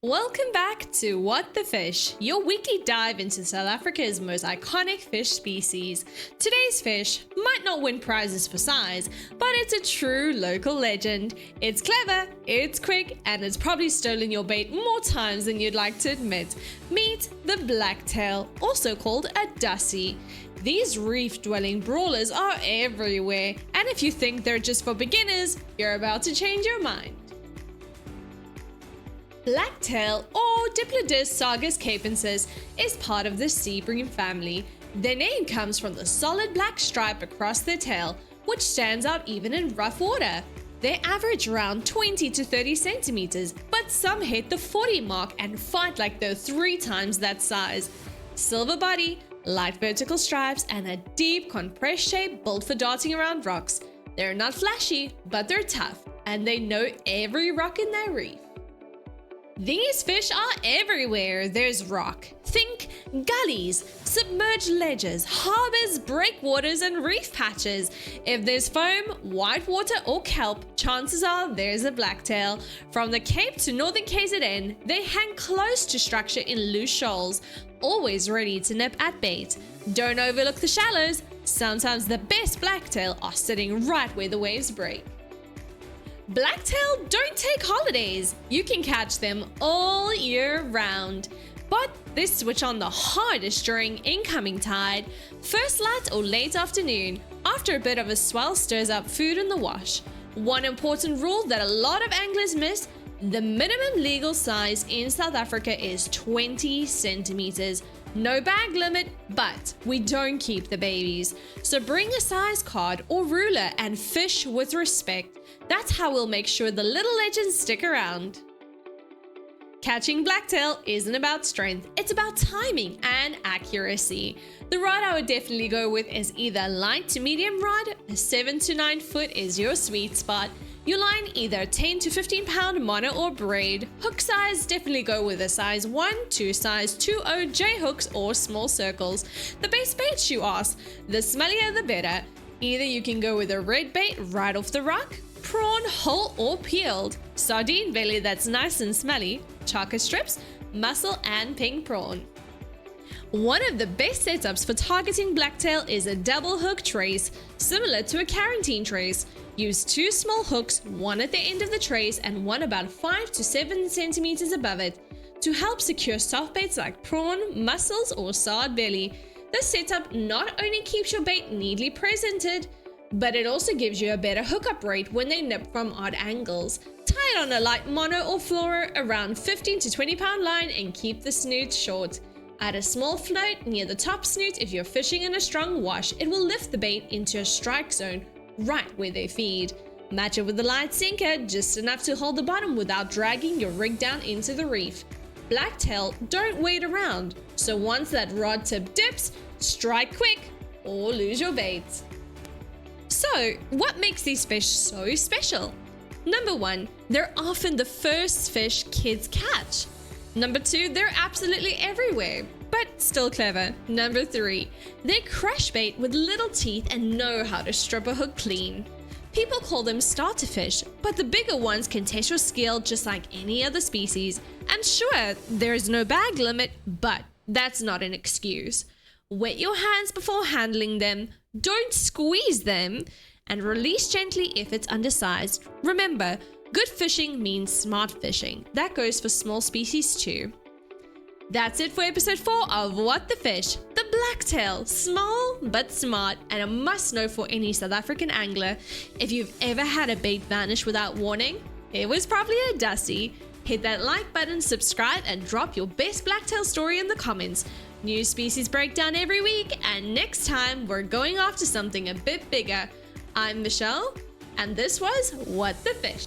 Welcome back to What the Fish, your weekly dive into South Africa's most iconic fish species. Today's fish might not win prizes for size, but it's a true local legend. It's clever, it's quick, and it's probably stolen your bait more times than you'd like to admit. Meet the Blacktail, also called a Dassie. These reef-dwelling brawlers are everywhere, and if you think they're just for beginners, you're about to change your mind. Blacktail, or Diplodus sargus capensis, is part of the sea bream family. Their name comes from the solid black stripe across their tail, which stands out even in rough water. They average around 20 to 30 centimeters, but some hit the 40 mark and fight like they're 3 times that size. Silver body, light vertical stripes, and a deep compressed shape built for darting around rocks. They're not flashy, but they're tough, and they know every rock in their reef. These fish are everywhere. There's rock. Think gullies, submerged ledges, harbors, breakwaters, and reef patches. If there's foam, white water, or kelp, chances are there's a blacktail. From the Cape to northern KZN, they hang close to structure in loose shoals, always ready to nip at bait. Don't overlook the shallows. Sometimes the best blacktail are sitting right where the waves break. Blacktail don't take holidays. You can catch them all year round, but they switch on the hardest during incoming tide, first light or late afternoon, after a bit of a swell stirs up food in the wash. One important rule that a lot of anglers miss: the minimum legal size in South Africa is 20 centimeters. No bag limit, but we don't keep the babies. So bring a size card or ruler and fish with respect. That's how we'll make sure the little legends stick around. Catching blacktail isn't about strength, it's about timing and accuracy. The rod I would definitely go with is either light to medium rod. A 7 to 9 foot is your sweet spot. Your line either 10 to 15 pound mono or braid. Hook size, definitely go with a size 1 to size 2.0 J hooks or small circles. The best baits you ask, the smellier the better. Either you can go with a redbait right off the rock, prawn whole or peeled, sardine belly that's nice and smelly, chaka strips, mussel and pink prawn. One of the best setups for targeting blacktail is a double hook trace, similar to a karanteen trace. Use 2 small hooks, one at the end of the trace and one about 5 to 7 centimeters above it, to help secure soft baits like prawn, mussels or sard belly. This setup not only keeps your bait neatly presented, but it also gives you a better hookup rate when they nip from odd angles. Tie it on a light mono or fluoro around 15 to 20 pound line and keep the snoot short. Add a small float near the top snoot if you're fishing in a strong wash. It will lift the bait into a strike zone right where they feed. Match it with a light sinker, just enough to hold the bottom without dragging your rig down into the reef. Blacktail don't wait around, so once that rod tip dips, strike quick or lose your bait. So, what makes these fish so special? Number 1, they're often the first fish kids catch. Number 2, they're absolutely everywhere, but still clever. Number 3, they crush bait with little teeth and know how to strip a hook clean. People call them starter fish, but the bigger ones can test your skill just like any other species. And sure, there is no bag limit, but that's not an excuse. Wet your hands before handling them, don't squeeze them, and release gently if it's undersized. Remember, good fishing means smart fishing. That goes for small species too. That's it for episode 4 of What the Fish, the blacktail, small but smart, and a must-know for any South African angler. If you've ever had a bait vanish without warning, it was probably a Dassie. Hit that like button, subscribe, and drop your best blacktail story in the comments. New species breakdown every week, and next time we're going after something a bit bigger. I'm Michelle, and this was What the Fish.